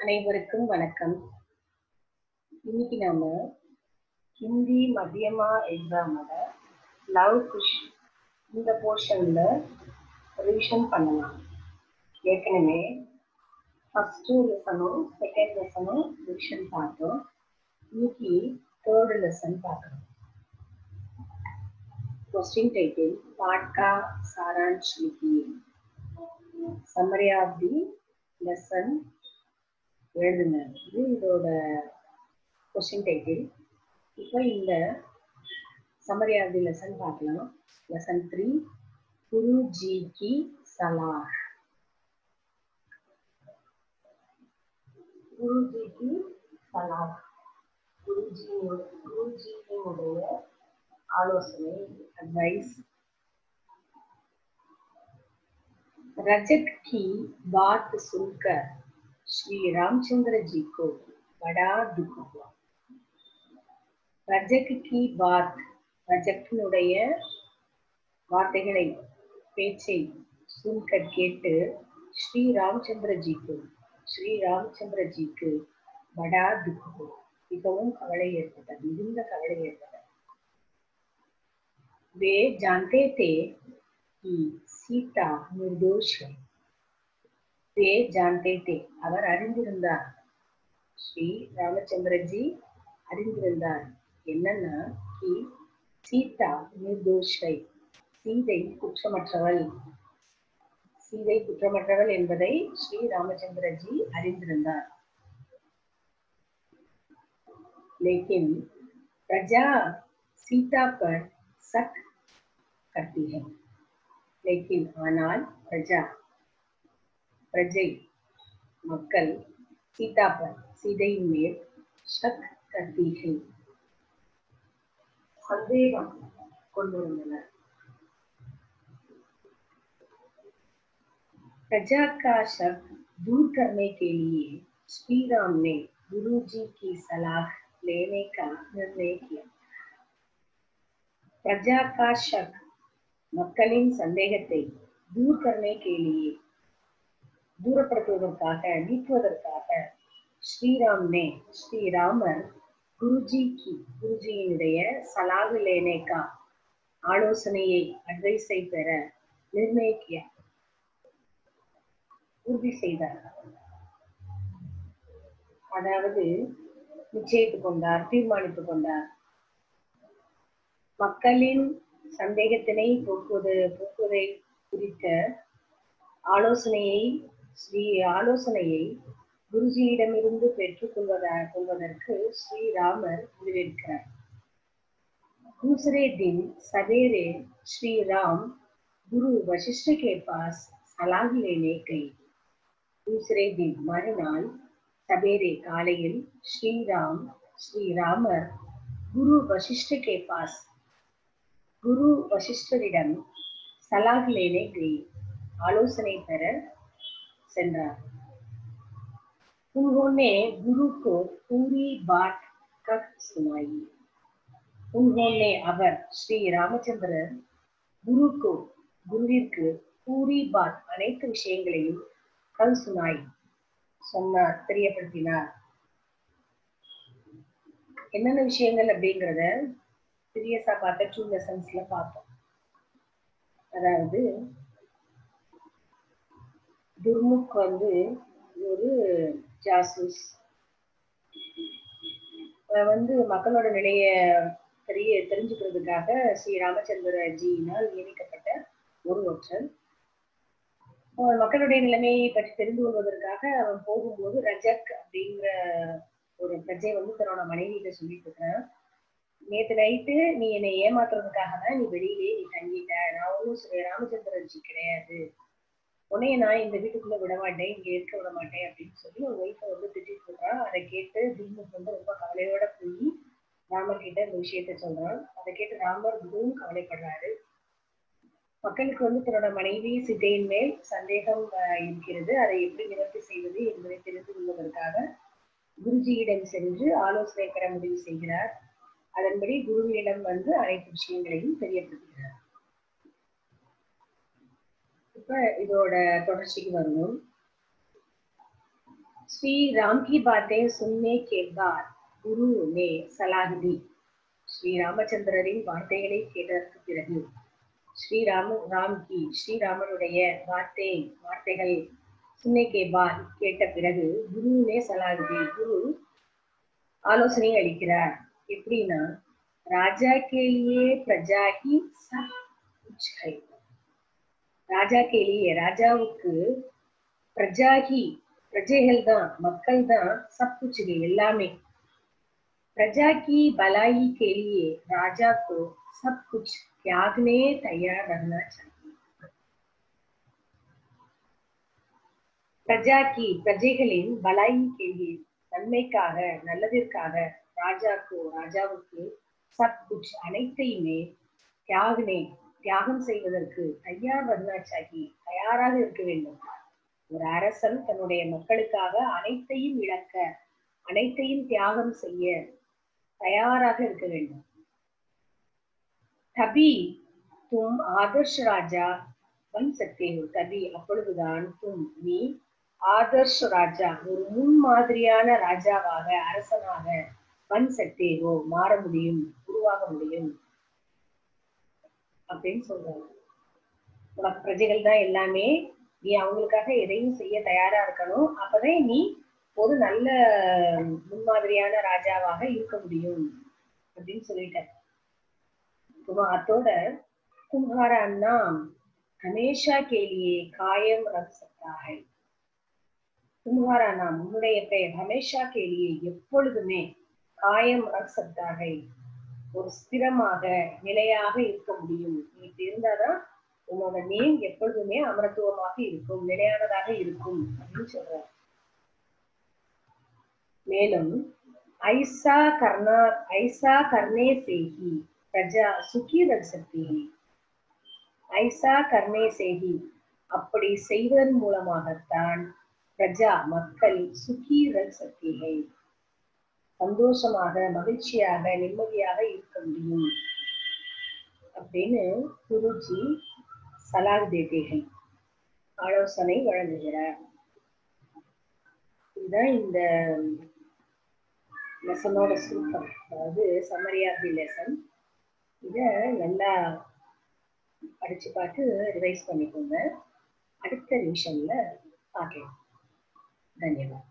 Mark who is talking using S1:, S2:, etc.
S1: அனைவருக்கும் வணக்கம். இன்னைக்கு நாம ஹிந்தி மத்தியமா எக்ஸாமோட லவ் குஷ் இந்த போர்ஷன்ல ரிவிஷன் பண்ணலாம். ஏற்கனவே ஃபர்ஸ்ட் லெசனும் செகண்ட் லெசனும் ரிவிஷன் பார்த்தோம். இன்னைக்கு தேர்ட் லெசன் பார்க்கணும். क्वेश्चन टाइटल पाठ का सारांश लिखिए. समरी ऑफ द लेसन எழுதுங்க. இது இதோட क्वेश्चन टाइटल. இப்போ இந்த समरी ऑफ द लेसन பார்க்கலாம். लेसन 3 गुरु जी की सलाह. गुरु जी की सलाह. गुरु जी உடைய आलोचने एडवाइस. रजक की बात सुनकर श्री रामचंद्र जी को बड़ा दुख हुआ. रजक की बात, रजकனுடைய வார்த்தைகளை பேச்சை सुनकर கேட்டு श्री रामचंद्र जी को बड़ा दुख हुआ. மிகவும் கவலை ஏற்பட்டது, மிகுந்த கவலை ஏற்பட்டது. वे जानते थे कि सीता निर्दोष है. वे जानते थे, அவர் அறிந்திருந்தார். ஸ்ரீ ராமச்சந்திரஜி அறிந்திருந்தார் என்னன்னா कि सीता निर्दोष है, சீதை குற்றமற்றவள். சீதை குற்றமற்றவள் என்பதை ஸ்ரீ ராமச்சந்திரஜி அறிந்திருந்தார். लेकिन प्रजा सीता पर शक करती है. लेकिन ஆனால் பிரஜை மக்கள் सीता पर சீதையின் மேல் शक करती है, சந்தேகம் கொண்டிருந்தனர். प्रजा का शक दूर करने के लिए श्री राम ने गुरु जी की सलाह लेने का निर्णय किया. प्रजा का शक, மக்களின் சந்தேகத்தை दूर करने के लिए, தூரப்படுத்துவதற்காக, நீக்குவதற்காக ஸ்ரீராமர் குருஜியினுடைய சலாஹ் லேனே கா, ஆலோசனையை, அட்வைஸை பெற நிர்ணயிக்கிய, உறுதி செய்தார். அதாவது நிச்சயித்துக் கொண்டார், தீர்மானித்துக் கொண்டார். மக்களின் சந்தேகத்தினை போக்குவதை குறித்த ஆலோசனையை குருஜியிடமிருந்து பெற்றுக் கொள்வதற்கு ஸ்ரீராமர் முடிவெடுக்கிறார். दूसरे दिन सवेरे श्री राम गुरु वशिष्ठ के पास सलाह लेने गए. दूसरे दिन மறுநாள் சவேரே காலையில் ஸ்ரீராமர் குரு வசிஷ்ட के पास, குரு வசிஷ்டரிடம் சலாஹ் லேனே கை, ஆலோசனை பெற சென்றார். उन्होंने गुरु को पूरी बात कह सुनाई. उन्होंने அவர் ஸ்ரீ ராமச்சந்திரர் குருவிற்கு பூரி பாத், அனைத்து விஷயங்களையும் கல் சுனாய் சொன்னார், தெரியப்படுத்தினார். என்னென்ன விஷயங்கள் அப்படிங்கிறத சீரியஸா பார்த்த 2 லெசன்ஸ்ல பார்த்தோம். அதாவது துர்முக் ஒரு ஜாசூஸ், மக்களோட நிலைய தெரிஞ்சுக்கிறதுக்காக ஸ்ரீ ராமச்சந்திரஜியினால் நியமிக்கப்பட்ட ஒரு ஒற்றன். மக்களுடைய நிலைமையை பற்றி தெரிந்து கொள்வதற்காக அவன் போகும்போது ரஜக் அப்படிங்கிற ஒரு பிரஜை தன்னோட மனைவியிட்ட சொல்லிட்டு இருக்கிறான், நேற்று நைட்டு நீ என்னை ஏமாத்துறதுக்காக தான் நீ வெளியிலே தங்கிட்ட, நான் ஒன்றும் ராமச்சந்திரஜி கிடையாது, உன்னைய நான் இந்த வீட்டுக்குள்ள விட மாட்டேன், இங்க இருக்க விட மாட்டேன் அப்படின்னு சொல்லி ஒரு ஒய்ஃபை திட்டிட்டு சொல்றான். அதை கேட்டு துர்முக் ரொம்ப கவலையோட போய் ராமர் கிட்ட இந்த விஷயத்த சொல்றான். அதை கேட்டு ராமர் மிகவும் கவலைப்படுறாரு. மக்களுக்கு தன்னோட மனைவி சீதையின் மேல் சந்தேகம் இருக்கிறது, அதை எப்படி நிவர்த்தி செய்வது என்பதை தெரிந்து கொள்வதற்காக குருஜியிடம் சென்று ஆலோசனை பெற முடிவு செய்கிறார். அதன்படி குருவியிடம் அனைத்து விஷயங்களையும் தெரியப்படுத்துகிறார். இப்ப இதோட தொடர்ச்சிக்கு வரணும். श्री राम की बातें सुनने के बाद गुरु ने सलाह दी. ஸ்ரீ ராமச்சந்திரரின் வார்த்தைகளை கேட்டதற்கு பிறகு ஸ்ரீராமனுடைய வார்த்தைகள் सुनने के बाद கேட்ட பிறகு குருனே சலாஹி குரு ஆலோசனை அளிக்கிறார். எப்படின்னா ராஜா के लिए प्रजा की सब कुछ है. ராஜா के लिए ராஜாவுக்கு प्रजा की பிரஜைகள் தான் மக்கள் தான் सब कुछ எல்லாமே. प्रजा की भलाई के लिए राजा को सब कुछ त्यागने तैयार रहना चाहिए. प्रजा की பிரஜைகளின் भलाई के लिए நன்மைக்காக நல்லதிற்காக ராஜாவுக்கு सब कुछ அனைத்தையுமே தியாகம் செய்வதற்கு தயார் रहना चाहिए தயாராக இருக்க வேண்டும். ஒரு அரசன் தன்னுடைய மக்களுக்காக அனைத்தையும் இழக்க அனைத்தையும் தியாகம் செய்ய தயாராக இருக்க வேண்டும். தபி தும் ஆதர்ஷ ராஜா बन सकते हो. தபி அப்பொழுதுதான் நீ ஆதர்ஷ ராஜா ஒரு முன்மாதிரியான ராஜாவாக அரசனாக बन सकते हो மாற முடியும் உருவாக முடியும் அப்படின்னு சொல்றாங்க. உனக்கு பிரஜைகள் தான் எல்லாமே, நீ அவங்களுக்காக எதையும் செய்ய தயாரா இருக்கணும். அப்பதான் நீ ஒரு நல்ல முன்மாதிரியான ராஜாவாக இருக்க முடியும் அப்படின்னு சொல்லிட்டார். அதோட तुम्हारा नाम हमेशा के लिए कायम रख सकता है. तुम्हारा नाम உன்னுடைய பெயர் हमेशा के लिए எப்பொழுதுமே कायम रख सकता है ஒரு ஸ்திரமாக நிலையாக இருக்க முடியும். நீ இருந்தாதான் உன்னோட நேம் எப்பொழுதுமே அமரத்துவமாக இருக்கும் நிலையானதாக இருக்கும் அப்படின்னு சொல்றார். மேலும் ऐसा करने से ही प्रजा सुखी रह सकती है. ऐसा करने से ही அப்படி செய்வதன் மூலமாகத்தான் பிரஜா மக்கள் சுகி रह सकती है சந்தோஷமாக மகிழ்ச்சியாக நிம்மதியாக இருக்க முடியும் அப்படின்னு குருஜி சலாஹ் தேதேகள் ஆலோசனை வழங்குகிறார். இதுதான் இந்த லெசனோட சுருக்கம், அதாவது சம்மரி ஆஃப் தி லெசன். இதை நல்லா படிச்சு பார்த்து ரிவைஸ் பண்ணிக்கோங்க. அடுத்த நிமிஷம்ல பார்க்கலாம். தன்யவாத்.